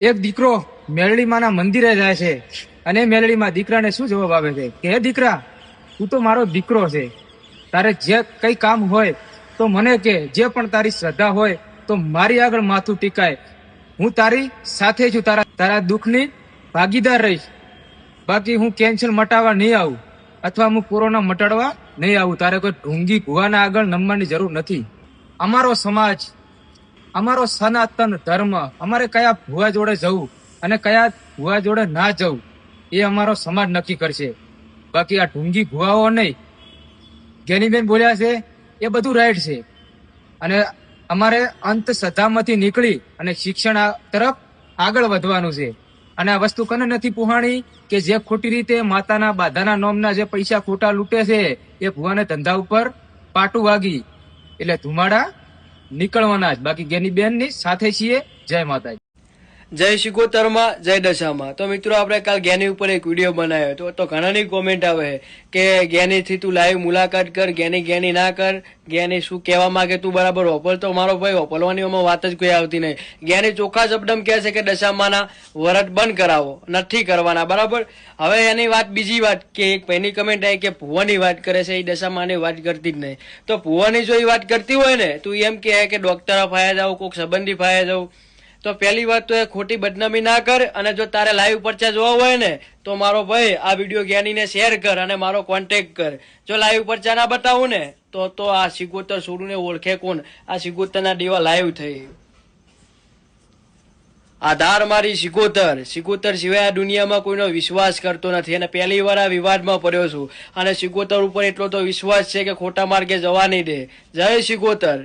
એક દીકરો મેલડીમાના મંદિરે જાય છે અને મેલડીમાં દીકરાને શું જવાબ આપે છે કે હે દીકરા, તું તો મારો દીકરો છે, તારે જે કઈ કામ હોય તો મને કે, જે પણ તારી શ્રદ્ધા હોય તો મારી આગળ માથું ટીકાય, હું તારી સાથે છું, તારા દુઃખની ભાગીદાર રહીશ. બાકી હું કેન્સર મટાવવા નહીં આવું અથવા હું કોરોના મટાડવા નહીં આવું. તારે કોઈ ઢોંગી ભુવાના આગળ નમવાની જરૂર નથી. અમારો સમાજ, અમારો સનાતન ધર્મ, અમારે કયા ભુવા જોડે જવું અને કયા ભુવા જોડે ના જવું એ અમારો સમાજ નક્કી કરશે. બાકી આ ઢોંગી ભુવાઓ નહીં. જ્ઞાનીબેન બોલ્યા છે એ બધું રાઈટ છે અને અમારે અંધશ્રદ્ધામાંથી નીકળી અને શિક્ષણ તરફ આગળ વધવાનું છે. અને આ વસ્તુ કને નથી પુહાણી કે જે ખોટી રીતે માતાના બાધાના નોમના જે પૈસા ખોટા લૂંટે છે એ ભુવાને ધંધા ઉપર પાટું વાગી એટલે ધુમાડા નીકળવાના જ. બાકી જ્ઞાનીબેન ની સાથે છીએ. જય માતાજી. જય શિકોતરમાં, જય દશામાં. તો મિત્રો આપણે કાલ જ્ઞાની ઉપર એક વિડીયો બનાવ્યો તો ઘણાની કોમેન્ટ આવે કે જ્ઞાનીથી તું લાઈવ મુલાકાત કર, જ્ઞાની ના કર, જ્ઞાની શું કહેવા માંગે તું બરાબર હોપલ. તો મારો ભાઈ હોપલવાની વાત જ કોઈ આવતી નહીં. જ્ઞાની ચોખ્ખા શબ્દમાં કહે છે કે દશામાના વરત બંધ કરાવો, નથી કરવાના, બરાબર. હવે એની વાત બીજી વાત કે એક ભાઈની કમેન્ટ આવી કે ભુવાની વાત કરે છે, એ દશામાની વાત કરતી જ નહીં. તો ભુવાની જો એ વાત કરતી હોય ને તું એમ કહે કે ડોક્ટર ફાયા જાવ, કોઈક સંબંધી ફાયા જાવ, તો પહેલી વાત તો એ ખોટી બદનામી ના કર. અને જો તારે લાઈવ પરચા જોવા હોય ને તો મારો ભાઈ આ વિડીયો જ્ઞાનીને શેર કર અને મારો કોન્ટેક્ટ કર. જો લાઈવ પરચા ના બતાવું ને તો આ સિકોતર છોડુને ઓળખે કોણ? આ સિકોતરના દેવા લાઈવ થઈ. આધાર મારી સિકોતર સિવાય આ દુનિયામાં કોઈનો વિશ્વાસ કરતો નથી અને પહેલી વાર આ વિવાદમાં પડ્યો છું અને સિકોતર ઉપર એટલો તો વિશ્વાસ છે કે ખોટા માર્ગે જવા નહીં દે. જય સિકોતર.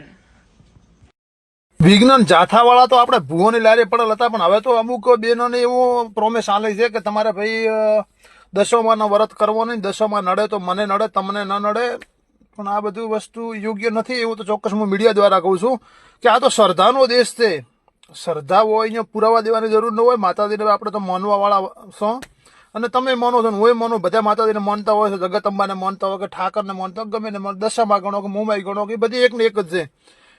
વિજ્ઞાન જાથા વાળા તો આપણે ભુવોની લારી પડેલ હતા, પણ હવે તો અમુક બેનોને એવું પ્રોમિસ આલે છે કે તમારે ભાઈ દશોમાં વ્રત કરવો નહીં, દશોમાં નડે તો મને નડે, તમને ન નડે. પણ આ બધું વસ્તુ યોગ્ય નથી. એવું તો ચોક્કસ હું મીડિયા દ્વારા કહું છું કે આ તો શ્રદ્ધાનો દેશ છે. શ્રદ્ધા હોય અહીંયા પુરાવા દેવાની જરૂર ન હોય. માતાજીને આપણે તો માનવા વાળા છો અને તમે માનો છો, હું માનું, બધા માતાજીને માનતા હોય છે, જગતંબાને માનતા હોય કે ઠાકરને માનતા હોય, ગમે ને દશામાં ગણો કે મોમાઈ ગણો કે બધી એક ને એક જ છે.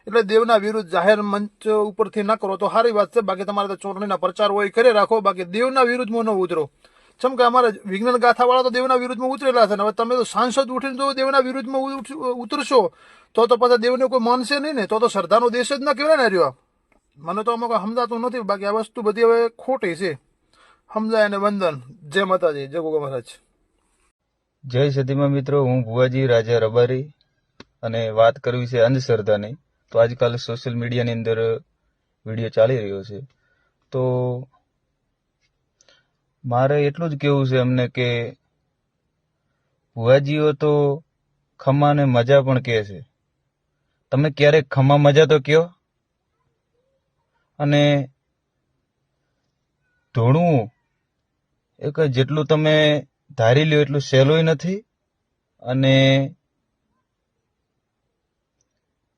એટલે દેવના વિરુદ્ધ જાહેર મંચ ઉપરથી ના કરો તો સારી વાત છે. બાકી તમારે તો ચોરણીના પ્રચાર હોય કરે રાખો, બાકી દેવના વિરુદ્ધમાં ન ઉતરો. ચમ કે અમારે વિજ્ઞાન ગાથા વાળા તો દેવના વિરુદ્ધમાં ઉતરેલા છે ને હવે તમે તો સાંસદ ઉઠીને જો દેવના વિરુદ્ધમાં ઉતરશો તો પછી દેવને કોઈ માનશે નહીં ને. તો શ્રદ્ધાનો દેશ જ ના કહેવાય ને રહ્યો. મને તો અમુક સમજાતું નથી. બાકી આ વસ્તુ બધી હવે ખોટી છે. સમજાય અને વંદન. જય માતાજી, જય ગોગા મહારાજ. જય સતીમાં મિત્રો, હું ભુવાજી રાજા રબારી અને વાત કરવી છે અંધશ્રદ્ધાની. તો આજકાલ સોશિયલ મીડિયાની અંદર વિડીયો ચાલી રહ્યો છે, તો મારે એટલું જ કહેવું છે એમને કે ભુવાજીઓ તો ખમ્માને મજા પણ કહે છે. તમે ક્યારેક ખમ્મા મજા તો કહો. અને ધોણવું એક જેટલું તમે ધારી લ્યો એટલું સહેલું નથી. અને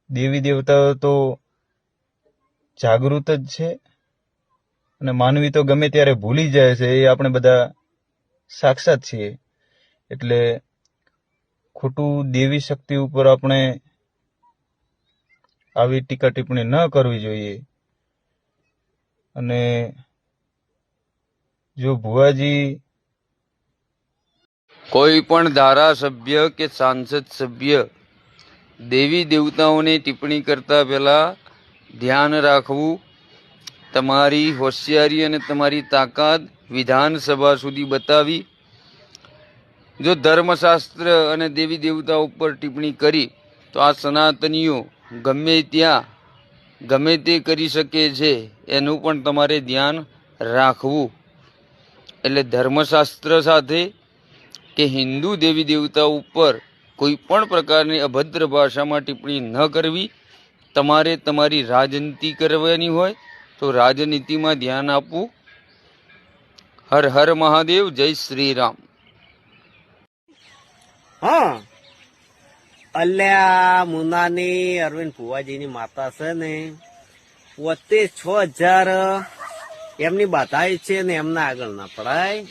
દેવી દેવતાઓ તો જાગૃત જ છે અને માનવી તો ગમે ત્યારે ભૂલી જાય છે, એ આપણે બધા સાક્ષાત છીએ. એટલે ખોટું દેવી શક્તિ ઉપર આપણે આવી ટીકા ટિપ્પણી ન કરવી જોઈએ. અને જો ભુવાજી કોઈ પણ ધારાસભ્ય કે સાંસદ સભ્ય દેવી દેવતાઓની ટિપ્પણી કરતા પહેલા ધ્યાન રાખવું. તમારી હોશિયારી અને તમારી તાકાત વિધાનસભા સુધી બતાવી. જો ધર્મશાસ્ત્ર અને દેવી દેવતા ઉપર ટિપ્પણી કરી તો આ સનાતનીઓ ગમે ત્યાં ગમે તે કરી શકે છે, એનું પણ તમારે ધ્યાન રાખવું. એટલે ધર્મશાસ્ત્ર સાથે કે હિન્દુ દેવી દેવતા ઉપર કોઈ પણ પ્રકારની અભદ્ર ભાષામાં ટિપ્પણી ન કરવી. તમારે તમારી રાજનીતિ કરવાની હોય તો રાજનીતિમાં ધ્યાન આપવું. હર હર મહાદેવ, જય શ્રી રામ. હા, અલ્યા મુનાની અરવિંદ ફુવાજીની માતા છે ને પોતે 6000 એમની બાધાઈ છે ને એમના આગળ ના પડાય.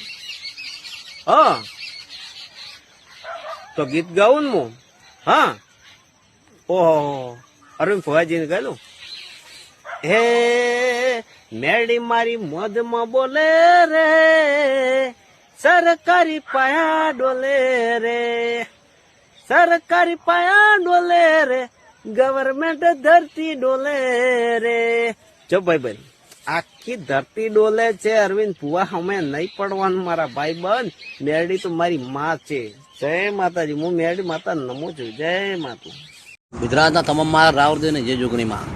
હા તો ગીત ગાવું ને હું. હા, ઓહો, અરવિંદ ફુવાજીને ગયેલું. હે મેરડી મારી મોજમાં બોલે રે, સરકારી પાયા ડોલે રે, સરકારી પાયા ડોલે રે, ગવર્મેન્ટ ધરતી ડોલે રે. જો ભાઈ આખી ધરતી ડોલે છે. અરવિંદ ભુવા અમે નહીં પડવાનું મારા ભાઈ બંધ. મેરડી તો મારી માં છે. જય માતાજી. હું મેરડી માતા નમું છું. જય માતા. ગુજરાતના તમામ મારા રાવરદેવને જે જોગણીમાં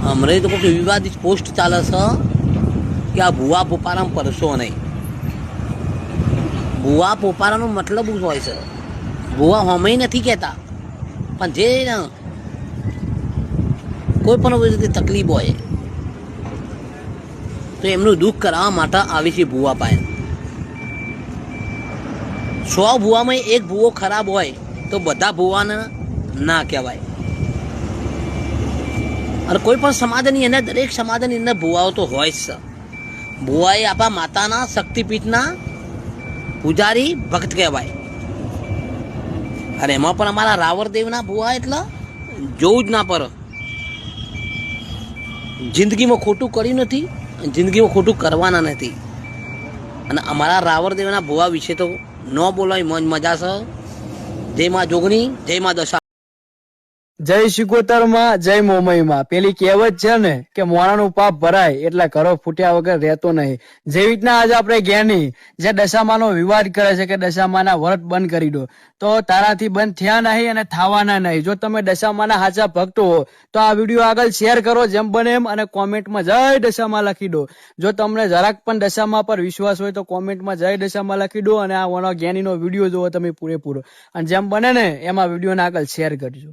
હમણાં તો કોઈ વિવાદિત પોસ્ટ ચાલે છે કે આ ભુવા પોપારામાં પરસો નહીં. ભુવા પોપારાનો મતલબ શું હોય છે? ભુવા હમે નથી કહેતા, પણ જે કોઈ પણ રીતે તકલીફ હોય તો એમનું દુઃખ કરાવવા માટે આવી છે ભુવા પાસે. 100 ભુવામાં એક ભુવો ખરાબ હોય તો બધા ભુવાને ના કહેવાય. અને કોઈ પણ સમાજની અંદર, દરેક સમાજની અંદર ભુવાઓ તો હોય જ છે. ભુવા એ આપણા માતાના શક્તિપીઠના પૂજારી ભક્ત કહેવાય. અને એમાં પણ અમારા રાવરદેવના ભુવા એટલે જોવું જ ના પડે. જિંદગીમાં ખોટું કર્યું નથી, જિંદગીમાં ખોટું કરવાના નથી. અને અમારા રાવરદેવના ભુવા વિશે તો ન બોલાય મન મજા છે. જય માં જોગણી, જય માં દશા. જય શિકોતર માં, જય મોમઈમાં. પેલી કહેવત છે ને કે મોણાનું પાપ ભરાય એટલે ઘરો ફૂટ્યા વગર રહેતો નહીં. જેવી રીતના આજે આપણે જ્ઞાની જે દશામાનો વિવાદ કરે છે કે દશામાના વ્રત બંધ કરી દો, તો તારાથી બંધ થયા નહીં અને થવાના નહીં. જો તમે દશામાના સાચા ભક્તો હો તો આ વિડીયો આગળ શેર કરો જેમ બને એમ, અને કોમેન્ટમાં જય દશામાં લખી દો. જો તમને જરાક પણ દશામાં પર વિશ્વાસ હોય તો કોમેન્ટમાં જય દશામાં લખી દો, અને આ જ્ઞાનીનો વિડીયો જોવો તમે પૂરેપૂરો, અને જેમ બને ને એમાં વિડીયોને આગળ શેર કરજો.